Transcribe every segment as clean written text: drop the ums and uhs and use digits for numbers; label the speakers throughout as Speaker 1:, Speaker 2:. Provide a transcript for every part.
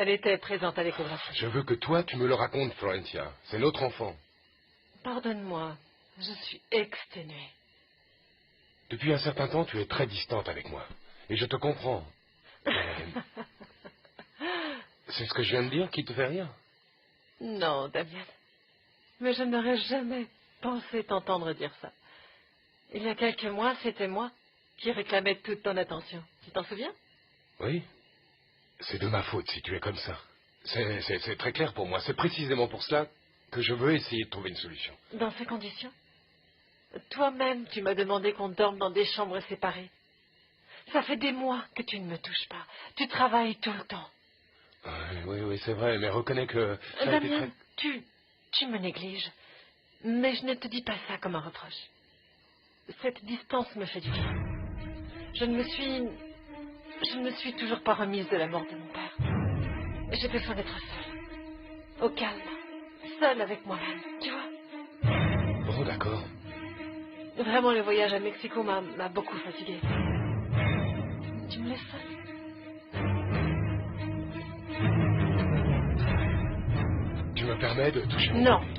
Speaker 1: Elle était présente à l'échographie.
Speaker 2: Je veux que toi, tu me le racontes, Florentia. C'est notre enfant.
Speaker 1: Pardonne-moi, je suis exténuée.
Speaker 2: Depuis un certain temps, tu es très distante avec moi. Et je te comprends. C'est ce que je viens de dire qui te fait rire?
Speaker 1: Non, Damien. Mais je n'aurais jamais pensé t'entendre dire ça. Il y a quelques mois, c'était moi qui réclamais toute ton attention. Tu t'en souviens?
Speaker 2: Oui. C'est de ma faute si tu es comme ça. C'est très clair pour moi. C'est précisément pour cela que je veux essayer de trouver une solution.
Speaker 1: Dans ces conditions? Toi-même, tu m'as demandé qu'on dorme dans des chambres séparées. Ça fait des mois que tu ne me touches pas. Tu travailles tout le temps.
Speaker 2: Oui, c'est vrai, mais reconnais que... ça a été
Speaker 1: Damien,
Speaker 2: très...
Speaker 1: tu me négliges. Mais je ne te dis pas ça comme un reproche. Cette distance me fait du bien. Je ne me suis toujours pas remise de la mort de mon père. J'ai besoin d'être seule. Au calme. Seule avec moi-même, tu vois.
Speaker 2: Bon, d'accord.
Speaker 1: Vraiment, le voyage à Mexico m'a beaucoup fatiguée. Tu me laisses seule?
Speaker 2: Tu me permets de toucher mon
Speaker 1: Non.
Speaker 2: bébé?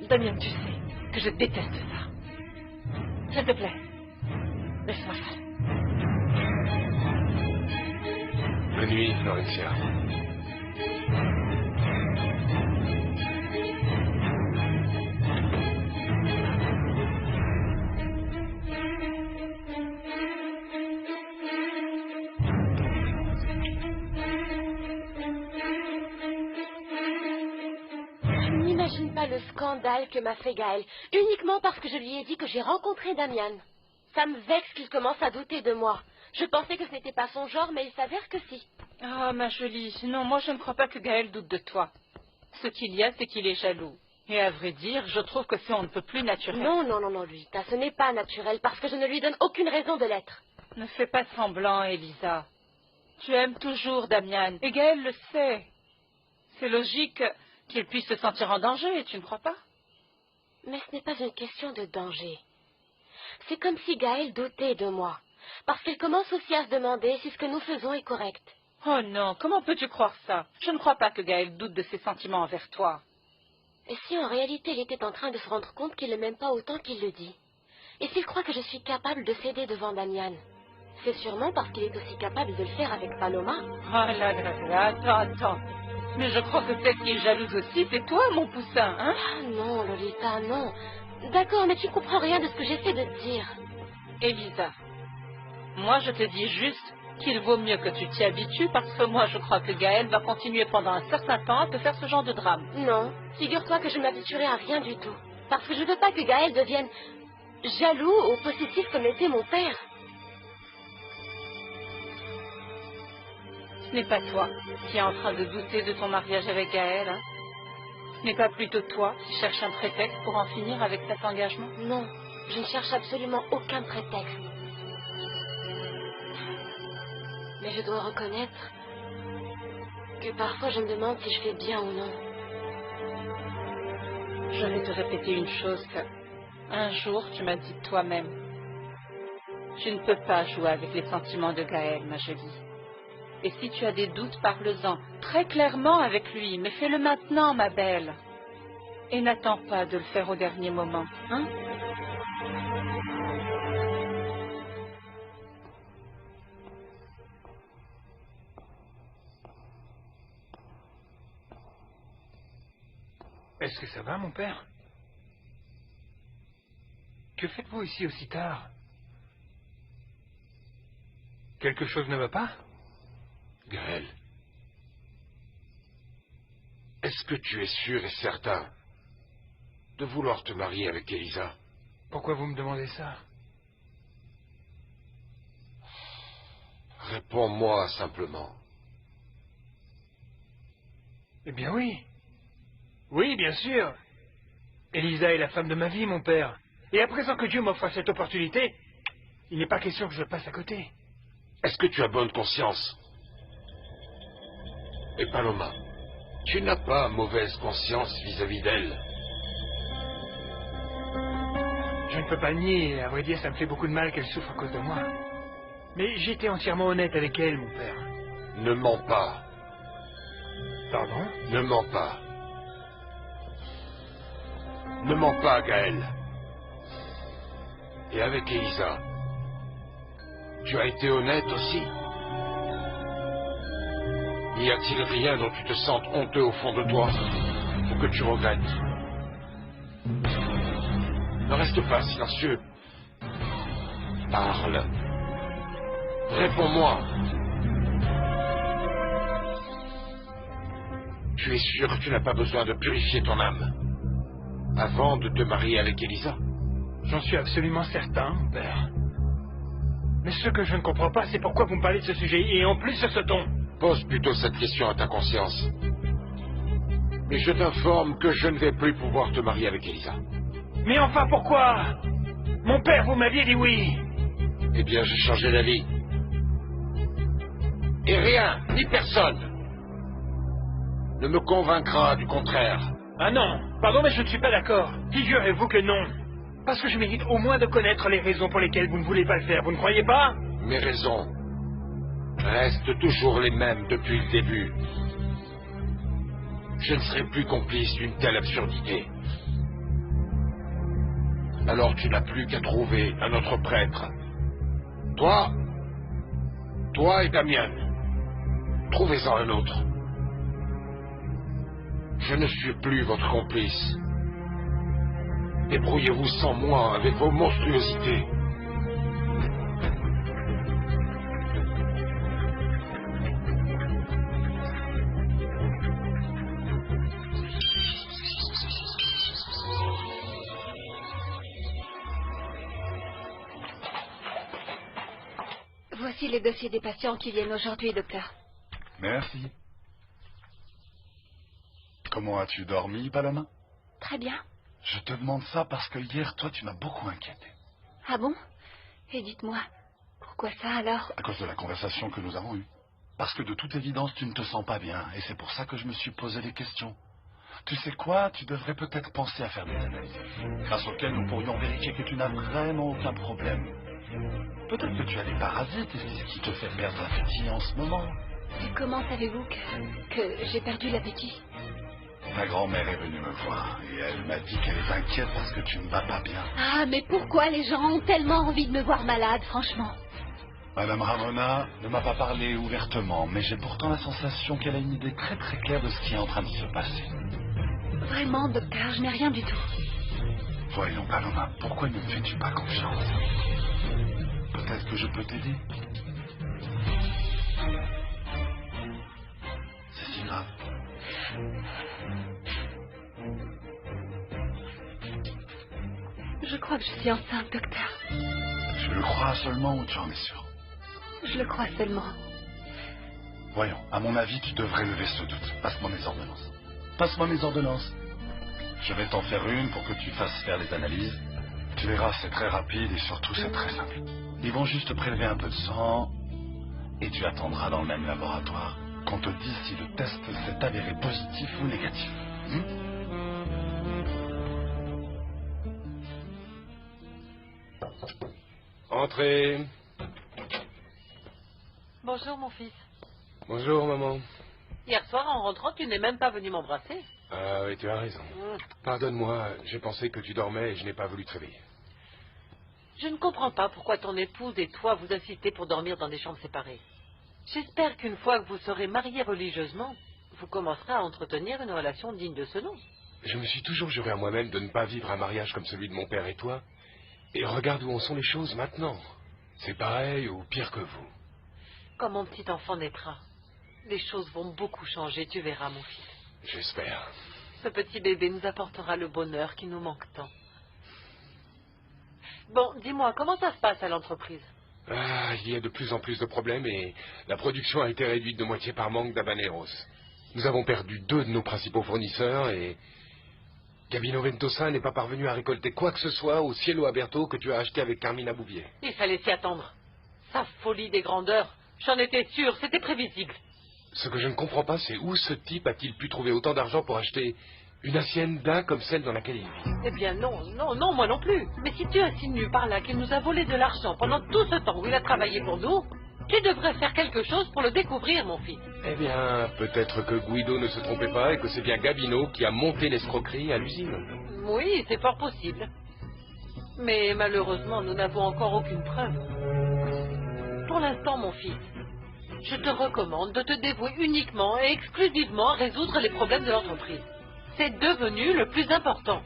Speaker 1: Damien, tu sais que je déteste ça. S'il te plaît, laisse-moi seule.
Speaker 2: Bonne nuit, Florencia.
Speaker 3: Tu n'imagines pas le scandale que m'a fait Gaël, uniquement parce que je lui ai dit que j'ai rencontré Damian. Ça me vexe qu'il commence à douter de moi. Je pensais que ce n'était pas son genre, mais il s'avère que si.
Speaker 4: Ah, ma jolie, non, moi je ne crois pas que Gaël doute de toi. Ce qu'il y a, c'est qu'il est jaloux. Et à vrai dire, je trouve que c'est on ne peut plus naturel.
Speaker 3: Non, Lucas, ce n'est pas naturel, parce que je ne lui donne aucune raison de l'être.
Speaker 4: Ne fais pas semblant, Elisa. Tu aimes toujours Damian, et Gaël le sait. C'est logique qu'il puisse se sentir en danger, tu ne crois pas?
Speaker 3: Mais ce n'est pas une question de danger. C'est comme si Gaël doutait de moi, parce qu'il commence aussi à se demander si ce que nous faisons est correct.
Speaker 4: Oh non, comment peux-tu croire ça? Je ne crois pas que Gaël doute de ses sentiments envers toi.
Speaker 3: Et si en réalité il était en train de se rendre compte qu'il ne m'aime pas autant qu'il le dit? Et s'il croit que je suis capable de céder devant Damian? C'est sûrement parce qu'il est aussi capable de le faire avec Paloma.
Speaker 4: Ah là, attends. Mais je crois que celle qui est jalouse aussi, c'est toi, mon poussin, hein?
Speaker 3: Ah non, Lolita, non. D'accord, mais tu ne comprends rien de ce que j'essaie de te dire.
Speaker 4: Elisa, moi je te dis juste qu'il vaut mieux que tu t'y habitues parce que moi je crois que Gaël va continuer pendant un certain temps à te faire ce genre de drame.
Speaker 3: Non, figure-toi que je ne m'habituerai à rien du tout. Parce que je ne veux pas que Gaël devienne jaloux ou possessif comme l'était mon père.
Speaker 4: Ce n'est pas toi qui es en train de douter de ton mariage avec Gaël, hein? Ce n'est pas plutôt toi qui cherches un prétexte pour en finir avec cet engagement?
Speaker 3: Non, je ne cherche absolument aucun prétexte. Mais je dois reconnaître que parfois je me demande si je fais bien ou non.
Speaker 4: Je vais te répéter une chose que un jour tu m'as dit toi-même. Tu ne peux pas jouer avec les sentiments de Gaël, ma jolie. Et si tu as des doutes, parle-en très clairement avec lui, mais fais-le maintenant, ma belle. Et n'attends pas de le faire au dernier moment, hein?
Speaker 5: Est-ce que ça va, mon père? Que faites-vous ici aussi tard? Quelque chose ne va pas?
Speaker 2: Gaël, est-ce que tu es sûr et certain de vouloir te marier avec Elisa?
Speaker 5: Pourquoi vous me demandez ça?
Speaker 2: Réponds-moi simplement.
Speaker 5: Eh bien oui. Oui, bien sûr. Elisa est la femme de ma vie, mon père. Et à présent que Dieu m'offre cette opportunité, il n'est pas question que je passe à côté.
Speaker 2: Est-ce que tu as bonne conscience? Et Paloma, tu n'as pas mauvaise conscience vis-à-vis d'elle?
Speaker 5: Je ne peux pas le nier, à vrai dire, ça me fait beaucoup de mal qu'elle souffre à cause de moi. Mais j'étais entièrement honnête avec elle, mon père.
Speaker 2: Ne mens pas.
Speaker 5: Pardon?
Speaker 2: Ne mens pas. Ne mens pas, Gaël. Et avec Elisa, tu as été honnête aussi. N'y a-t-il rien dont tu te sentes honteux au fond de toi, ou que tu regrettes? Ne reste pas silencieux. Parle. Réponds-moi. Tu es sûr que tu n'as pas besoin de purifier ton âme avant de te marier avec Elisa?
Speaker 5: J'en suis absolument certain, père. Mais ce que je ne comprends pas, c'est pourquoi vous me parlez de ce sujet, et en plus sur ce ton.
Speaker 2: Pose plutôt cette question à ta conscience. Mais je t'informe que je ne vais plus pouvoir te marier avec Elisa.
Speaker 5: Mais enfin, pourquoi? Mon père, vous m'aviez dit oui.
Speaker 2: Eh bien, j'ai changé d'avis. Et rien, ni personne, ne me convaincra du contraire.
Speaker 5: Ah non, pardon, mais je ne suis pas d'accord. Figurez-vous que non. Parce que je mérite au moins de connaître les raisons pour lesquelles vous ne voulez pas le faire, vous ne croyez pas?
Speaker 2: Mes raisons restent toujours les mêmes depuis le début. Je ne serai plus complice d'une telle absurdité. Alors tu n'as plus qu'à trouver un autre prêtre. Toi et Damien, trouvez-en un autre. Je ne suis plus votre complice. Débrouillez-vous sans moi avec vos monstruosités.
Speaker 6: Voici les dossiers des patients qui viennent aujourd'hui, docteur.
Speaker 7: Merci. Comment as-tu dormi, Paloma?
Speaker 6: Très bien.
Speaker 7: Je te demande ça parce que hier, toi, tu m'as beaucoup inquiété.
Speaker 6: Ah bon? Et dites-moi, pourquoi ça alors?
Speaker 7: À cause de la conversation que nous avons eue. Parce que de toute évidence, tu ne te sens pas bien, et c'est pour ça que je me suis posé des questions. Tu sais quoi? Tu devrais peut-être penser à faire des analyses, grâce auxquelles nous pourrions vérifier que tu n'as vraiment aucun problème. Peut-être que tu as des parasites, et c'est ce qui te fait perdre l'appétit en ce moment.
Speaker 6: Et comment savez-vous que j'ai perdu l'appétit?
Speaker 7: Ta grand-mère est venue me voir, et elle m'a dit qu'elle est inquiète parce que tu ne vas pas bien.
Speaker 6: Ah, mais pourquoi les gens ont tellement envie de me voir malade, franchement?
Speaker 7: Madame Ramona ne m'a pas parlé ouvertement, mais j'ai pourtant la sensation qu'elle a une idée très très claire de ce qui est en train de se passer.
Speaker 6: Vraiment, docteur, je n'ai rien du tout.
Speaker 7: Voyons, Paloma, pourquoi ne me fais-tu pas confiance? Peut-être que je peux t'aider. C'est si grave.
Speaker 6: Je crois que je suis enceinte, docteur.
Speaker 7: Je le crois seulement ou tu en es sûr?
Speaker 6: Je le crois seulement.
Speaker 7: Voyons, à mon avis, tu devrais lever ce doute. Passe-moi mes ordonnances. Passe-moi mes ordonnances. Je vais t'en faire une pour que tu fasses faire les analyses. Tu verras, c'est très rapide et surtout c'est très simple. Ils vont juste prélever un peu de sang et tu attendras dans le même laboratoire qu'on te dise si le test s'est avéré positif ou négatif.
Speaker 2: Entrez.
Speaker 8: Bonjour, mon fils.
Speaker 2: Bonjour, maman.
Speaker 8: Hier soir, en rentrant, tu n'es même pas venu m'embrasser.
Speaker 2: Ah oui, tu as raison. Pardonne-moi, j'ai pensé que tu dormais et je n'ai pas voulu te réveiller.
Speaker 8: Je ne comprends pas pourquoi ton épouse et toi vous incitez pour dormir dans des chambres séparées. J'espère qu'une fois que vous serez mariés religieusement, vous commencerez à entretenir une relation digne de ce nom.
Speaker 2: Je me suis toujours juré à moi-même de ne pas vivre un mariage comme celui de mon père et toi. Et regarde où en sont les choses maintenant. C'est pareil ou pire que vous.
Speaker 8: Quand mon petit enfant naîtra, les choses vont beaucoup changer, tu verras, mon fils.
Speaker 2: J'espère.
Speaker 8: Ce petit bébé nous apportera le bonheur qui nous manque tant. Bon, dis-moi, comment ça se passe à l'entreprise?
Speaker 2: Ah, il y a de plus en plus de problèmes et la production a été réduite de moitié par manque d'habaneros. Nous avons perdu 2 de nos principaux fournisseurs et Gabino Ventosa n'est pas parvenu à récolter quoi que ce soit au Cielo Aberto que tu as acheté avec Carmina Bouvier.
Speaker 8: Il fallait s'y attendre. Sa folie des grandeurs, j'en étais sûr, c'était prévisible.
Speaker 2: Ce que je ne comprends pas, c'est où ce type a-t-il pu trouver autant d'argent pour acheter une hacienda comme celle dans laquelle il vit?
Speaker 8: Eh bien non, moi non plus. Mais si tu insinues par là qu'il nous a volé de l'argent pendant tout ce temps où il a travaillé pour nous, Tu devrais faire quelque chose pour le découvrir, mon fils.
Speaker 2: Eh bien, peut-être que Guido ne se trompait pas et que c'est bien Gabino qui a monté l'escroquerie à l'usine.
Speaker 8: Oui, c'est fort possible. Mais malheureusement, nous n'avons encore aucune preuve. Pour l'instant, mon fils, je te recommande de te dévouer uniquement et exclusivement à résoudre les problèmes de l'entreprise. C'est devenu le plus important.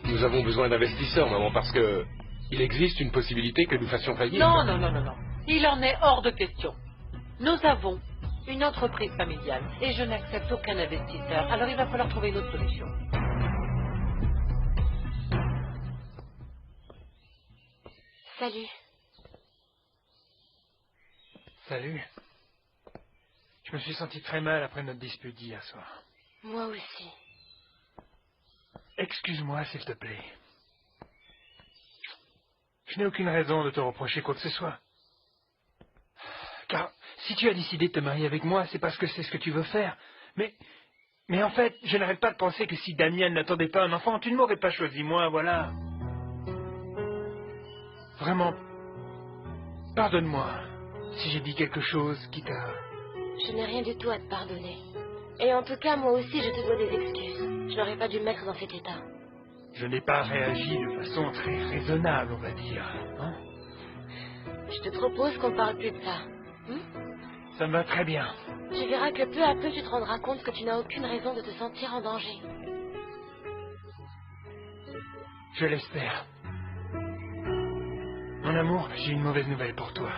Speaker 2: Nous avons besoin d'investisseurs, maman, parce que il existe une possibilité que nous fassions faillite.
Speaker 8: Non, non, non, non, non. Il en est hors de question. Nous avons une entreprise familiale et je n'accepte aucun investisseur. Alors il va falloir trouver une autre solution.
Speaker 3: Salut.
Speaker 5: Salut. Je me suis senti très mal après notre dispute d'hier soir.
Speaker 3: Moi aussi.
Speaker 5: Excuse-moi, s'il te plaît. Je n'ai aucune raison de te reprocher quoi que ce soit. Car si tu as décidé de te marier avec moi, c'est parce que c'est ce que tu veux faire. Mais en fait, je n'arrête pas de penser que si Damien n'attendait pas un enfant, tu ne m'aurais pas choisi moi, voilà. Vraiment, pardonne-moi si j'ai dit quelque chose qui t'a...
Speaker 3: Je n'ai rien du tout à te pardonner. Et en tout cas, moi aussi, je te dois des excuses. Je n'aurais pas dû me mettre dans cet état.
Speaker 5: Je n'ai pas réagi de façon très raisonnable, on va dire. Hein?
Speaker 3: Je te propose qu'on parle plus de ça.
Speaker 5: Ça me va très bien.
Speaker 3: Tu verras que peu à peu, tu te rendras compte que tu n'as aucune raison de te sentir en danger.
Speaker 5: Je l'espère. Mon amour, j'ai une mauvaise nouvelle pour toi.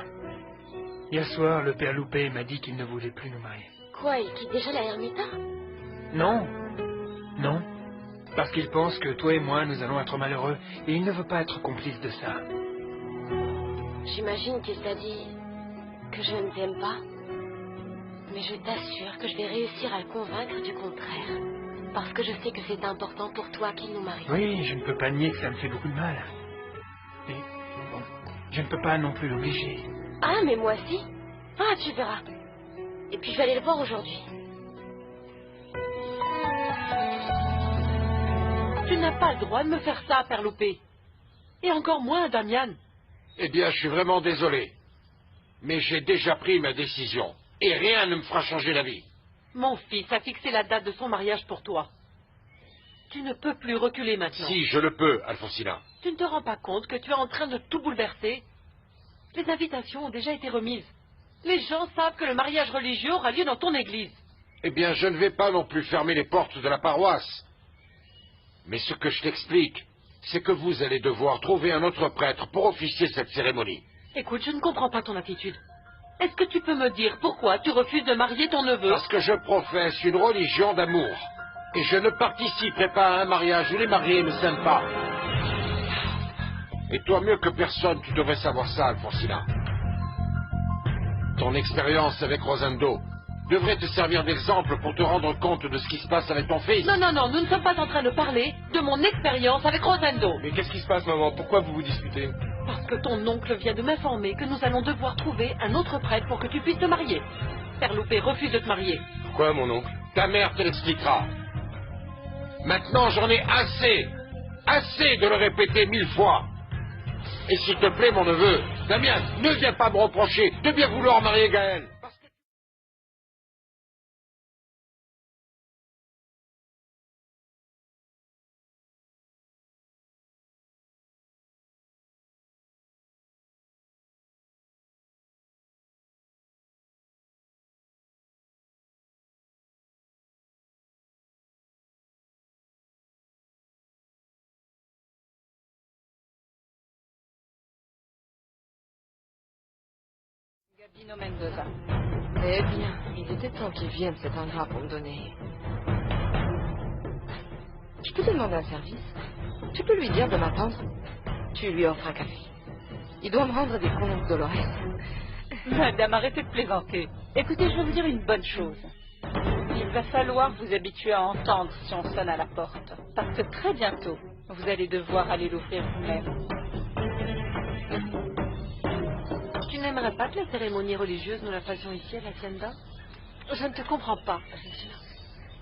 Speaker 5: Hier soir, le père Loupé m'a dit qu'il ne voulait plus nous marier.
Speaker 3: Quoi, il quitte déjà la Hermita?
Speaker 5: Non. Non. Parce qu'il pense que toi et moi, nous allons être malheureux, et il ne veut pas être complice de ça.
Speaker 3: J'imagine qu'il t'a dit que je ne t'aime pas. Mais je t'assure que je vais réussir à le convaincre du contraire. Parce que je sais que c'est important pour toi qu'il nous marie.
Speaker 5: Oui, je ne peux pas nier que ça me fait beaucoup de mal. Mais, bon, je ne peux pas non plus l'obliger.
Speaker 3: Ah, mais moi si. Ah, tu verras. Et puis je vais aller le voir aujourd'hui.
Speaker 8: Tu n'as pas le droit de me faire ça, Père Loupé. Et encore moins, Damian.
Speaker 2: Eh bien, je suis vraiment désolé. Mais j'ai déjà pris ma décision. Et rien ne me fera changer d'avis.
Speaker 8: Mon fils a fixé la date de son mariage pour toi. Tu ne peux plus reculer maintenant.
Speaker 2: Si, je le peux, Alfonsina.
Speaker 8: Tu ne te rends pas compte que tu es en train de tout bouleverser? Les invitations ont déjà été remises. Les gens savent que le mariage religieux aura lieu dans ton église.
Speaker 2: Eh bien, je ne vais pas non plus fermer les portes de la paroisse. Mais ce que je t'explique, c'est que vous allez devoir trouver un autre prêtre pour officier cette cérémonie.
Speaker 8: Écoute, je ne comprends pas ton attitude. Est-ce que tu peux me dire pourquoi tu refuses de marier ton neveu?
Speaker 2: Parce que je professe une religion d'amour. Et je ne participerai pas à un mariage où les mariés ne s'aiment pas. Et toi, mieux que personne, tu devrais savoir ça, Alfonsina. Ton expérience avec Rosendo devrait te servir d'exemple pour te rendre compte de ce qui se passe avec ton fils.
Speaker 8: Non, non, non, nous ne sommes pas en train de parler de mon expérience avec Rosendo.
Speaker 2: Mais qu'est-ce qui se passe, maman? Pourquoi vous vous disputez?
Speaker 8: Parce que ton oncle vient de m'informer que nous allons devoir trouver un autre prêtre pour que tu puisses te marier. Père Loupé refuse de te marier.
Speaker 2: Pourquoi, mon oncle? Ta mère te l'expliquera. Maintenant, j'en ai assez. Assez de le répéter 1000 fois. Et s'il te plaît, mon neveu, Damien, ne viens pas me reprocher de bien vouloir marier Gaël.
Speaker 4: Gabino Mendoza.
Speaker 1: Eh bien, il était temps qu'il vienne, cet ingrat, pour me donner. Je peux te demander un service? Tu peux lui dire de m'attendre? Tu lui offres un café. Il doit me rendre des comptes, Dolores.
Speaker 4: Madame, arrêtez de plaisanter. Écoutez, je vais vous dire une bonne chose. Il va falloir vous habituer à entendre si on sonne à la porte. Parce que très bientôt, vous allez devoir aller l'ouvrir vous-même.
Speaker 8: Tu n'aimerais pas que la cérémonie religieuse nous la fassions ici à l'Hacienda? Je ne te comprends pas, Regina.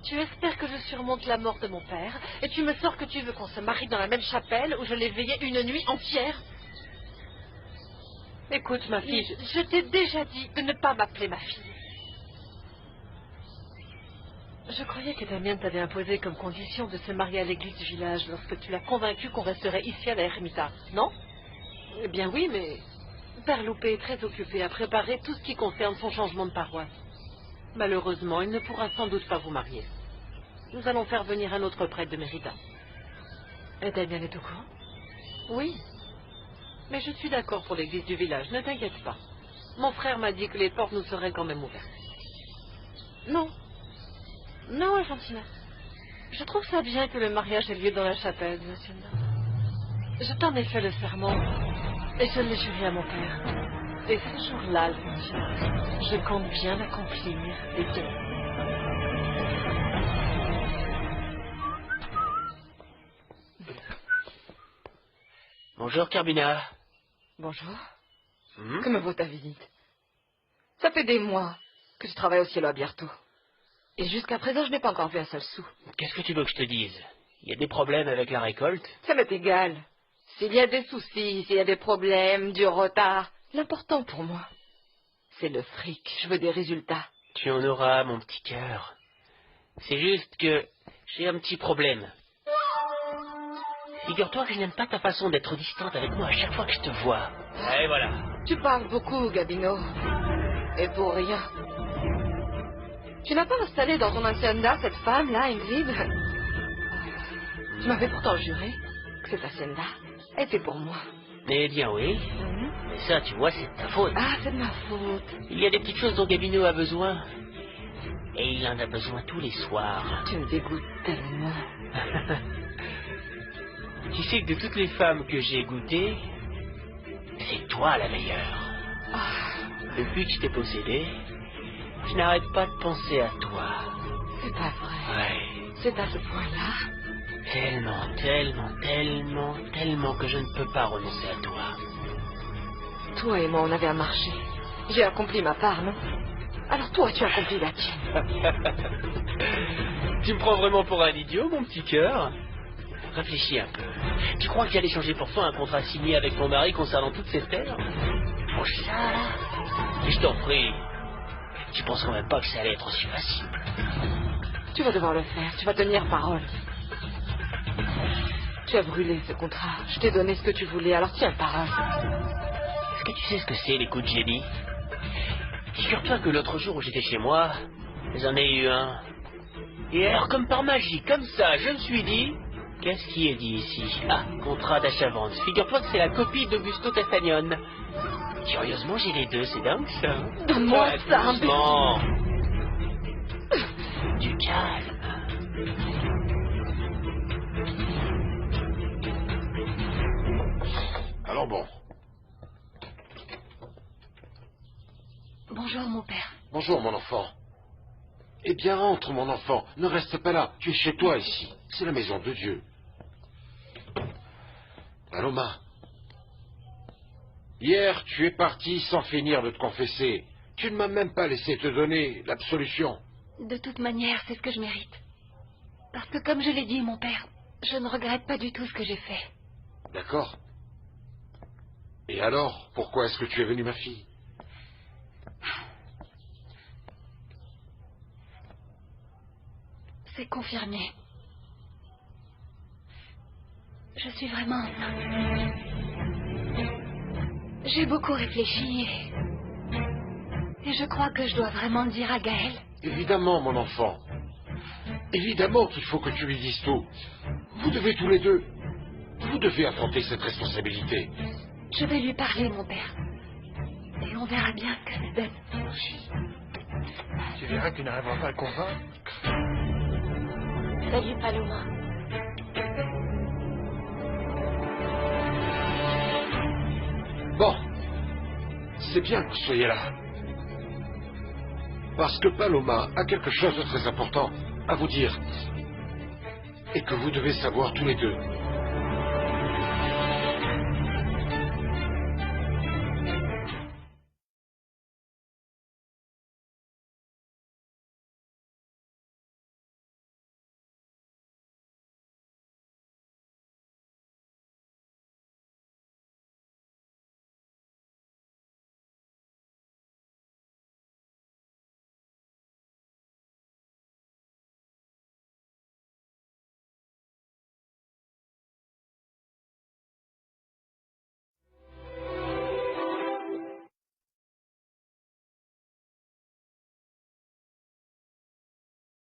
Speaker 8: Tu espères que je surmonte la mort de mon père et tu me sors que tu veux qu'on se marie dans la même chapelle où je l'ai veillé une nuit entière? Écoute, ma fille,
Speaker 1: Je t'ai déjà dit de ne pas m'appeler ma fille. Je croyais que Damien t'avait imposé comme condition de se marier à l'église du village lorsque tu l'as convaincu qu'on resterait ici à la ermita, non?
Speaker 8: Eh bien oui, mais Père Loupé est très occupé à préparer tout ce qui concerne son changement de paroisse. Malheureusement, il ne pourra sans doute pas vous marier. Nous allons faire venir un autre prêtre de Mérida.
Speaker 1: Et Damien est au courant?
Speaker 8: Oui, mais je suis d'accord pour l'église du village, ne t'inquiète pas. Mon frère m'a dit que les portes nous seraient quand même ouvertes.
Speaker 1: Non. Non, Argentina. Je trouve ça bien que le mariage ait lieu dans la chapelle, Hacienda. Je t'en ai fait le serment et je l'ai juré à mon père. Et ce jour-là, Alfonso, je compte bien l'accomplir et bien.
Speaker 9: Bonjour, Carmina.
Speaker 6: Bonjour. Comment vaut ta visite? Ça fait des mois que je travaille au cielo à Bierto. Et jusqu'à présent, je n'ai pas encore vu un seul sou.
Speaker 9: Qu'est-ce que tu veux que je te dise? Il y a des problèmes avec la récolte?
Speaker 6: Ça m'est égal. S'il y a des soucis, s'il y a des problèmes, du retard, l'important pour moi, c'est le fric. Je veux des résultats.
Speaker 9: Tu en auras, mon petit cœur. C'est juste que j'ai un petit problème. Figure-toi que je n'aime pas ta façon d'être distante avec moi à chaque fois que je te vois. Et voilà.
Speaker 6: Tu parles beaucoup, Gabino. Et pour rien. Tu n'as pas installé dans ton hacienda cette femme-là, Ingrid? Tu m'avais pourtant juré que cette hacienda était pour moi.
Speaker 9: Eh bien oui. Mais ça, tu vois, c'est de ta faute.
Speaker 6: Ah, c'est de ma faute.
Speaker 9: Il y a des petites choses dont Gabino a besoin. Et il en a besoin tous les soirs.
Speaker 6: Tu me dégoûtes tellement.
Speaker 9: Tu sais que de toutes les femmes que j'ai goûtées, c'est toi la meilleure. Depuis que je t'ai possédé, je n'arrête pas de penser à toi.
Speaker 6: C'est pas vrai.
Speaker 9: Ouais.
Speaker 6: C'est à ce point-là.
Speaker 9: Tellement, tellement, tellement, tellement que je ne peux pas renoncer à toi.
Speaker 6: Toi et moi, on avait un marché. J'ai accompli ma part, non? Alors toi, tu as accompli la tienne.
Speaker 9: Tu me prends vraiment pour un idiot, mon petit cœur? Réfléchis un peu. Tu crois que j'allais changer pour toi un contrat signé avec mon mari concernant toutes ces terres? Pour ça, je t'en prie. Tu penses quand même pas que ça allait être aussi facile?
Speaker 6: Tu vas devoir le faire. Tu vas tenir parole. Tu as brûlé ce contrat. Je t'ai donné ce que tu voulais, alors tiens parole.
Speaker 9: Est-ce que tu sais ce que c'est, les coups de génie? Figure-toi que l'autre jour où j'étais chez moi, j'en ai eu un. Et alors, comme par magie, comme ça, je me suis dit... Qu'est-ce qui est dit ici? Ah, contrat d'achat-vente. Figure-toi que c'est la copie d'Augusto Castagnone. Curieusement, j'ai les deux, c'est dingue ça.
Speaker 6: Donne-moi ça,
Speaker 9: doucement. Du calme.
Speaker 2: Alors bon.
Speaker 6: Bonjour, mon père.
Speaker 2: Bonjour, mon enfant. Eh bien, entre, mon enfant. Ne reste pas là. Tu es chez toi, ici. C'est la maison de Dieu. Paloma. Hier, tu es parti sans finir de te confesser. Tu ne m'as même pas laissé te donner l'absolution.
Speaker 6: De toute manière, c'est ce que je mérite. Parce que, comme je l'ai dit, mon père, je ne regrette pas du tout ce que j'ai fait.
Speaker 2: D'accord. Et alors, pourquoi est-ce que tu es venue, ma fille?
Speaker 6: C'est confirmé. Je suis vraiment enceinte. J'ai beaucoup réfléchi et je crois que je dois vraiment le dire à Gaël.
Speaker 2: Évidemment, mon enfant. Évidemment qu'il faut que tu lui dises tout. Vous devez tous les deux. Vous devez affronter cette responsabilité.
Speaker 6: Je vais lui parler, mon père. Et on verra bien ce que ça donne.
Speaker 5: Tu verras que tu n'arriveras pas à le convaincre.
Speaker 3: Salut, Paloma.
Speaker 2: Bon. C'est bien que vous soyez là. Parce que Paloma a quelque chose de très important à vous dire. Et que vous devez savoir tous les deux.